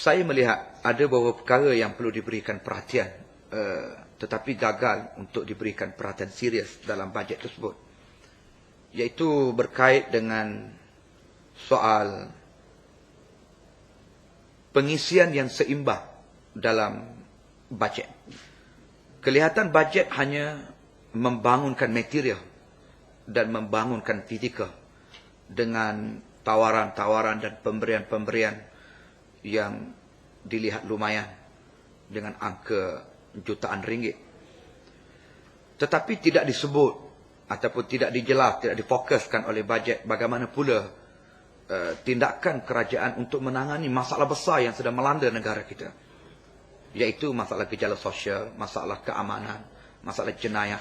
saya melihat ada beberapa perkara yang perlu diberikan perhatian, tetapi gagal untuk diberikan perhatian serius dalam bajet tersebut, iaitu berkait dengan soal pengisian yang seimbang dalam bajet. Kelihatan bajet hanya membangunkan material dan membangunkan fizikal dengan tawaran-tawaran dan pemberian-pemberian yang dilihat lumayan dengan angka jutaan ringgit. Tetapi tidak disebut ataupun tidak dijelas, tidak difokuskan oleh bajet bagaimana pula tindakan kerajaan untuk menangani masalah besar yang sedang melanda negara kita, iaitu masalah gejala sosial, masalah keamanan, masalah jenayah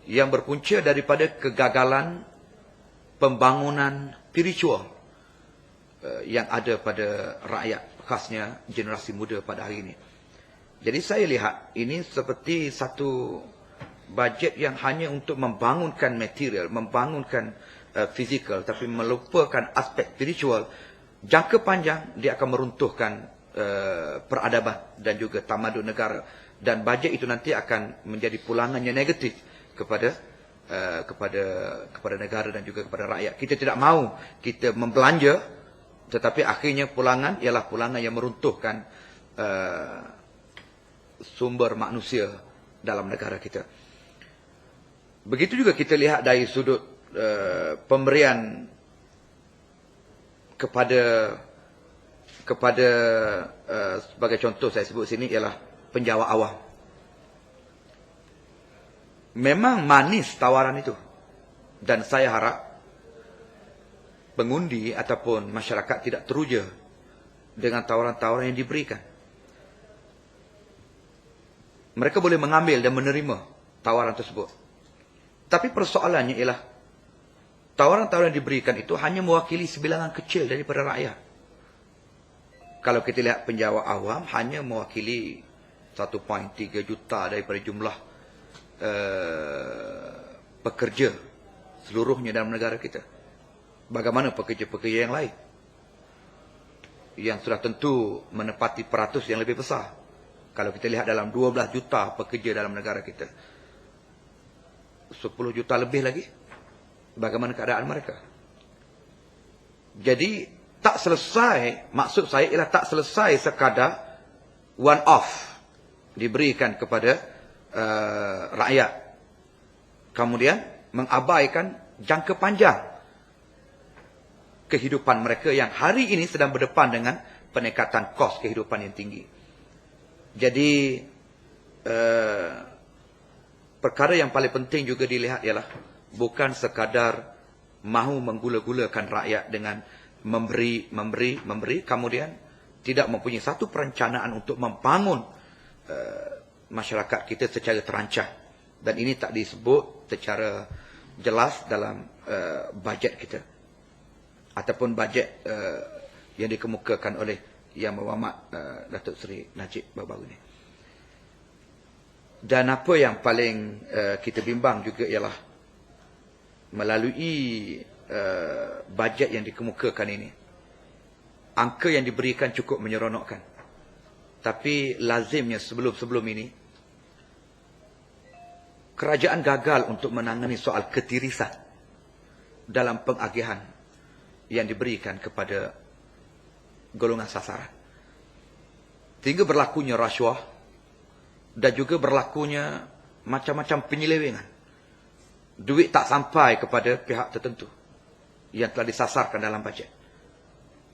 yang berpunca daripada kegagalan pembangunan spiritual yang ada pada rakyat, khasnya generasi muda pada hari ini. Jadi saya lihat ini seperti satu bajet yang hanya untuk membangunkan material, membangunkan fizikal, tapi melupakan aspek spiritual. Jangka panjang dia akan meruntuhkan peradaban dan juga tamadun negara, dan bajet itu nanti akan menjadi pulangan yang negatif kepada negara dan juga kepada rakyat. Kita tidak mahu kita membelanja, tetapi akhirnya pulangan ialah pulangan yang meruntuhkan sumber manusia dalam negara kita. Begitu juga kita lihat dari sudut pemberian kepada sebagai contoh saya sebut sini ialah penjawat awam. Memang manis tawaran itu, dan saya harap pengundi ataupun masyarakat tidak teruja dengan tawaran-tawaran yang diberikan. Mereka boleh mengambil dan menerima tawaran tersebut. Tapi persoalannya ialah tawaran-tawaran yang diberikan itu hanya mewakili sebilangan kecil daripada rakyat. Kalau kita lihat penjawat awam hanya mewakili 1.3 juta daripada jumlah pekerja seluruhnya dalam negara kita. Bagaimana pekerja-pekerja yang lain yang sudah tentu menepati peratus yang lebih besar? Kalau kita lihat dalam 12 juta pekerja dalam negara kita, 10 juta lebih lagi, bagaimana keadaan mereka? Jadi tak selesai, maksud saya ialah tak selesai sekadar one off diberikan kepada rakyat, kemudian mengabaikan jangka panjang kehidupan mereka yang hari ini sedang berdepan dengan peningkatan kos kehidupan yang tinggi. Jadi perkara yang paling penting juga dilihat ialah bukan sekadar mahu menggula-gulakan rakyat dengan memberi, kemudian tidak mempunyai satu perencanaan untuk membangun masyarakat kita secara terancang. Dan ini tak disebut secara jelas dalam bajet kita, ataupun bajet yang dikemukakan oleh Yang Berhormat Datuk Seri Najib baru-baru ini. Dan apa yang paling kita bimbang juga ialah melalui bajet yang dikemukakan ini, angka yang diberikan cukup menyeronokkan. Tapi lazimnya sebelum ini kerajaan gagal untuk menangani soal ketirisan dalam pengagihan yang diberikan kepada golongan sasaran. Sehingga berlakunya rasuah dan juga berlakunya macam-macam penyelewengan. Duit tak sampai kepada pihak tertentu yang telah disasarkan dalam bajet.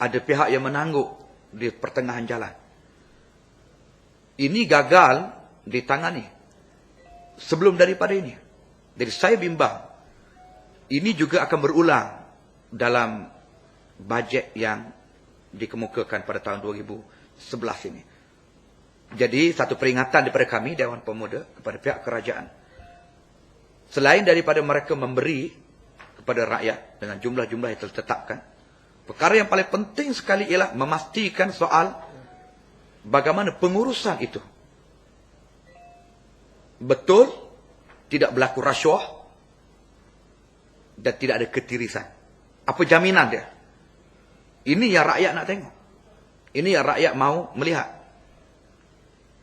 Ada pihak yang menangguk di pertengahan jalan. Ini gagal ditangani sebelum daripada ini. Jadi saya bimbang ini juga akan berulang dalam bajet yang dikemukakan pada tahun 2011 ini. Jadi satu peringatan daripada kami Dewan Pemuda kepada pihak kerajaan, selain daripada mereka memberi kepada rakyat dengan jumlah-jumlah yang ditetapkan, perkara yang paling penting sekali ialah memastikan soal bagaimana pengurusan itu betul, tidak berlaku rasuah dan tidak ada ketirisan. Apa jaminan dia? Ini yang rakyat nak tengok. Ini yang rakyat mahu melihat.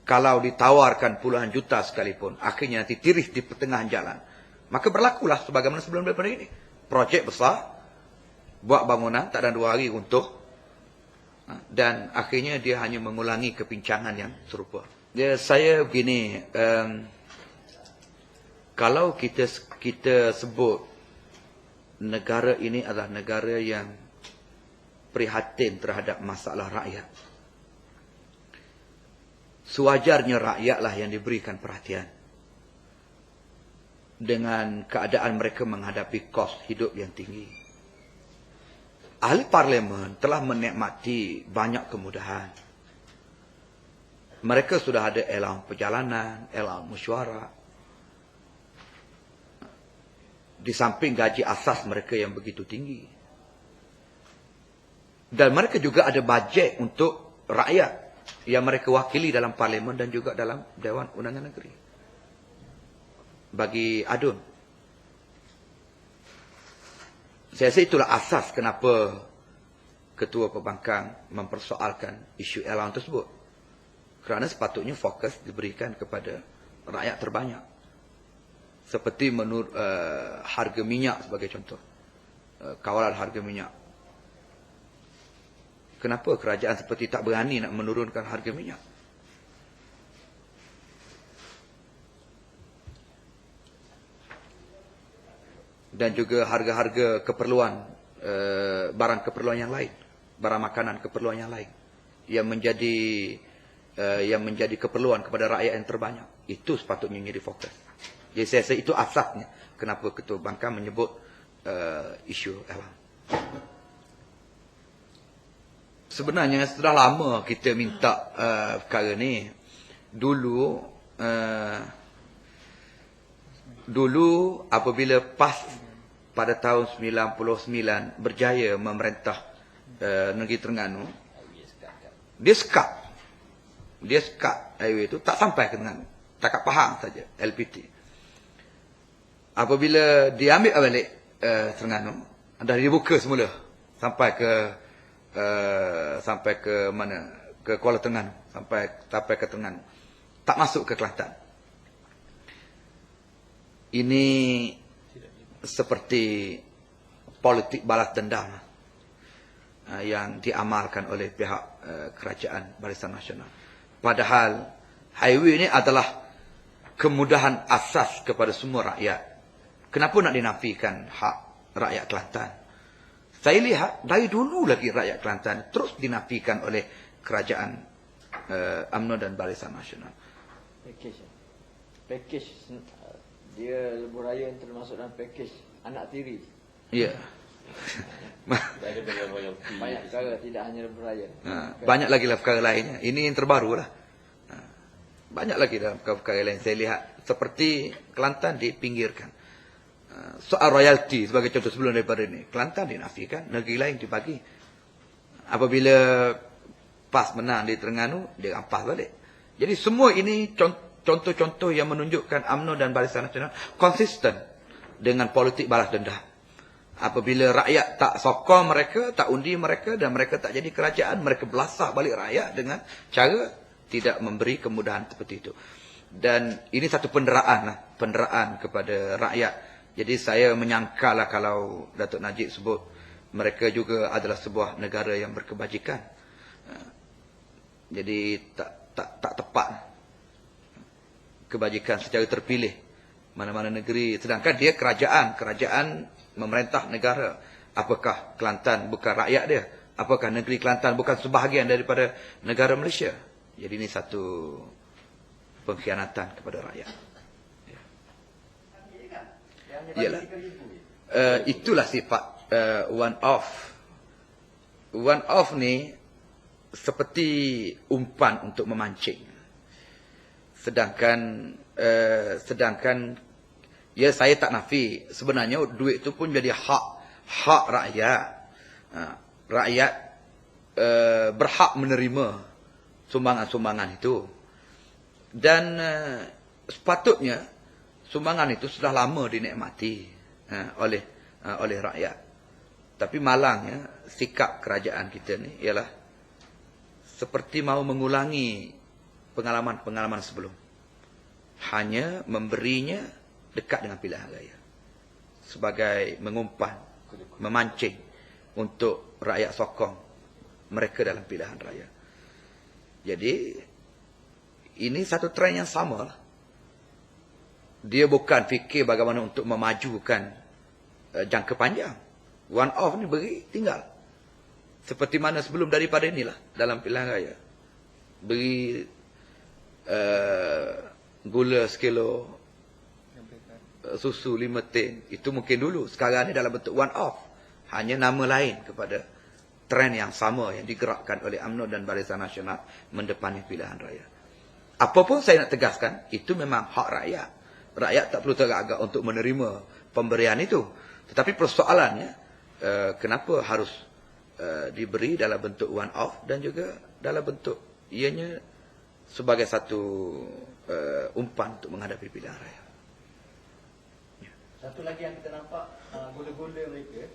Kalau ditawarkan puluhan juta sekalipun, akhirnya nanti tiris di pertengahan jalan, maka berlakulah sebagaimana sebelum daripada ini. Projek besar, buat bangunan, tak ada 2 hari runtuh. Dan akhirnya dia hanya mengulangi kepincangan yang serupa. Saya begini, kalau kita sebut negara ini adalah negara yang prihatin terhadap masalah rakyat, sewajarnya rakyatlah yang diberikan perhatian. Dengan keadaan mereka menghadapi kos hidup yang tinggi. Ahli parlimen telah menikmati banyak kemudahan. Mereka sudah ada allowance perjalanan, allowance mesyuarat. Di samping gaji asas mereka yang begitu tinggi. Dan mereka juga ada bajet untuk rakyat yang mereka wakili dalam parlimen dan juga dalam Dewan Undangan Negeri. Bagi Adun. Saya rasa itulah asas kenapa Ketua Perbankan mempersoalkan isu allowance tersebut. Kerana sepatutnya fokus diberikan kepada rakyat terbanyak. Seperti menurut harga minyak sebagai contoh. Kawalan harga minyak. Kenapa kerajaan seperti tak berani nak menurunkan harga minyak? Dan juga harga-harga keperluan, barang keperluan yang lain. Barang makanan keperluan yang lain. Yang menjadi keperluan kepada rakyat yang terbanyak. Itu sepatutnya menjadi fokus. Jadi saya rasa itu asasnya kenapa Ketua Perbankan menyebut isu allowance. Sebenarnya sudah lama kita minta perkara ni. Dulu apabila PAS pada tahun 99 berjaya memerintah negeri Terengganu, dia sekat highway itu tak sampai ke Terengganu, tak kat Pahang saja LPT. Apabila diambil balik Terengganu, dah dibuka semula sampai ke mana, ke Kuala Terengganu, sampai ke Terengganu, tak masuk ke Kelantan. Ini seperti politik balas dendam yang diamalkan oleh pihak kerajaan Barisan Nasional. Padahal highway ini adalah kemudahan asas kepada semua rakyat. Kenapa nak dinafikan hak rakyat Kelantan? Saya lihat dari dulu lagi rakyat Kelantan terus dinafikan oleh kerajaan UMNO dan Barisan Nasional. Package dia lebuh raya yang termasuk dalam package anak tiri. Ya. Banyak perkara, tidak hanya lebuh raya. Banyak lagi lah perkara lainnya. Ini yang terbaru lah. Banyak lagi dalam perkara lain. Saya lihat seperti Kelantan dipinggirkan. Soal royalti sebagai contoh sebelum daripada ini. Kelantan dinafikan, negeri lain dibagi. Apabila PAS menang di Terengganu, dia rampas balik. Jadi semua ini contoh-contoh yang menunjukkan UMNO dan Barisan Nasional konsisten dengan politik balas dendam. Apabila rakyat tak sokong mereka, tak undi mereka dan mereka tak jadi kerajaan, mereka belasah balik rakyat dengan cara tidak memberi kemudahan seperti itu. Dan ini satu penderaan kepada rakyat. Jadi saya menyangkalah kalau Datuk Najib sebut mereka juga adalah sebuah negara yang berkebajikan. Jadi tak tepat kebajikan secara terpilih mana-mana negeri, sedangkan dia kerajaan memerintah negara. Apakah Kelantan bukan rakyat dia? Apakah negeri Kelantan bukan sebahagian daripada negara Malaysia? Jadi ini satu pengkhianatan kepada rakyat. Yalah. Itulah sifat one off. One off ni seperti umpan untuk memancing. Sedangkan ya saya tak nafi, sebenarnya duit itu pun jadi hak rakyat. Rakyat berhak menerima sumbangan-sumbangan itu. Dan sepatutnya sumbangan itu sudah lama dinikmati oleh rakyat. Tapi malangnya sikap kerajaan kita ni ialah seperti mahu mengulangi pengalaman-pengalaman sebelum. Hanya memberinya dekat dengan pilihan raya. Sebagai mengumpan, memancing untuk rakyat sokong mereka dalam pilihan raya. Jadi, ini satu trend yang sama. Dia bukan fikir bagaimana untuk memajukan jangka panjang. One off ni beri, tinggal. Seperti mana sebelum daripada inilah dalam pilihan raya. Beri gula sekilo, susu 5 tin. Itu mungkin dulu. Sekarang ni dalam bentuk one off. Hanya nama lain kepada trend yang sama yang digerakkan oleh UMNO dan Barisan Nasional mendepani pilihan raya. Apapun saya nak tegaskan, itu memang hak rakyat. Rakyat tak perlu teragak untuk menerima pemberian itu. Tetapi persoalannya, kenapa harus diberi dalam bentuk one off dan juga dalam bentuk ianya sebagai satu umpan untuk menghadapi pilihan raya. Satu lagi yang kita nampak, gula-gula mereka,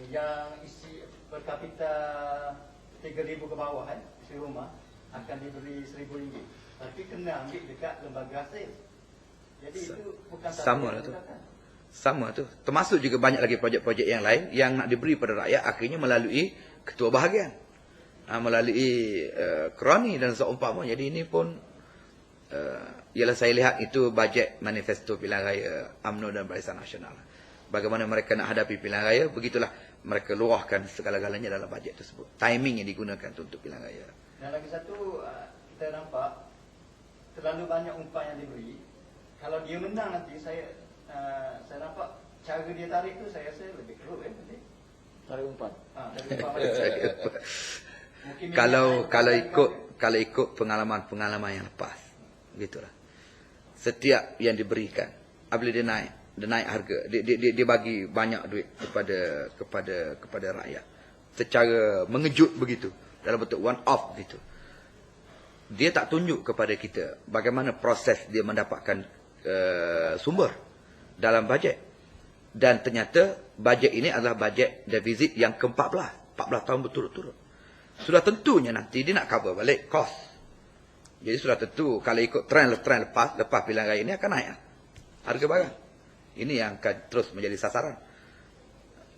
yang isi per kapita 3,000 ke bawah, isi rumah, akan diberi RM1,000. Tapi kena ambil dekat lembaga hasil. Jadi itu bukan sama lah tu. Sama tu. Termasuk juga banyak lagi projek-projek yang lain yang nak diberi pada rakyat akhirnya melalui ketua bahagian. Melalui kroni dan seumpama. Jadi ini pun ialah saya lihat itu bajet manifesto pilihan raya UMNO dan Barisan Nasional. Bagaimana mereka nak hadapi pilihan raya, begitulah mereka luahkan segala-galanya dalam bajet tersebut. Timing yang digunakan untuk pilihan raya. Dan lagi satu, kita nampak terlalu banyak umpan yang diberi. Kalau dia menang nanti, saya nampak cara dia tarik tu saya rasa lebih kerut Tarik umpan. Kalau ikut pengalaman-pengalaman yang lepas, begitulah. Setiap yang diberikan, apabila dia naik harga, dia bagi banyak duit kepada rakyat secara mengejut begitu, dalam bentuk one off begitu. Dia tak tunjuk kepada kita bagaimana proses dia mendapatkan sumber dalam bajet. Dan ternyata bajet ini adalah bajet defisit yang ke-14. 14 tahun berturut-turut. Sudah tentunya nanti dia nak cover balik kos. Jadi sudah tentu kalau ikut trend lepas pilihan raya ini akan naik harga barang. Ini yang akan terus menjadi sasaran.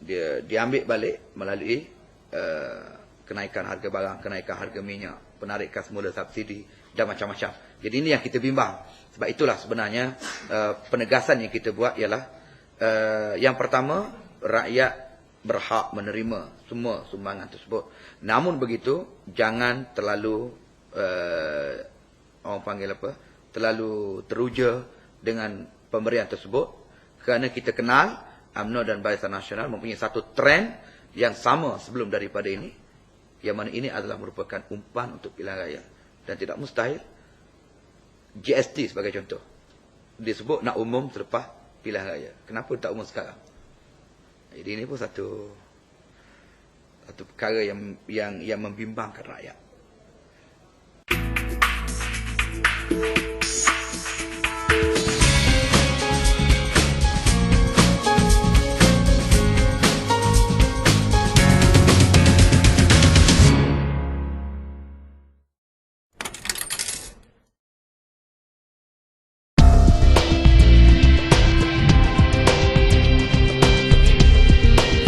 Dia diambil balik melalui kenaikan harga barang, kenaikan harga minyak, penarikan semula subsidi dan macam-macam. Jadi ini yang kita bimbang. Sebab itulah sebenarnya penegasan yang kita buat ialah yang pertama, rakyat berhak menerima semua sumbangan tersebut. Namun begitu, jangan terlalu orang panggil apa? Terlalu teruja dengan pemberian tersebut, kerana kita kenal UMNO dan Barisan Nasional mempunyai satu trend yang sama sebelum daripada ini, yang mana ini adalah merupakan umpan untuk pilihan raya. Dan tidak mustahil GST sebagai contoh disebut nak umum selepas pilihan raya. Kenapa tak umum sekarang? Jadi ini pun satu perkara yang membimbangkan rakyat.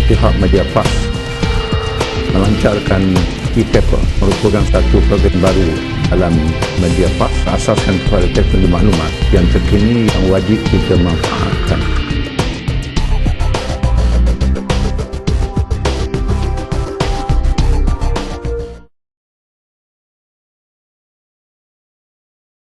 Pihak Mediapark melancarkan e-paper, merupakan satu program baru dalam Mediapark, asaskan kepada teknologi maklumat yang terkini yang wajib kita manfaatkan.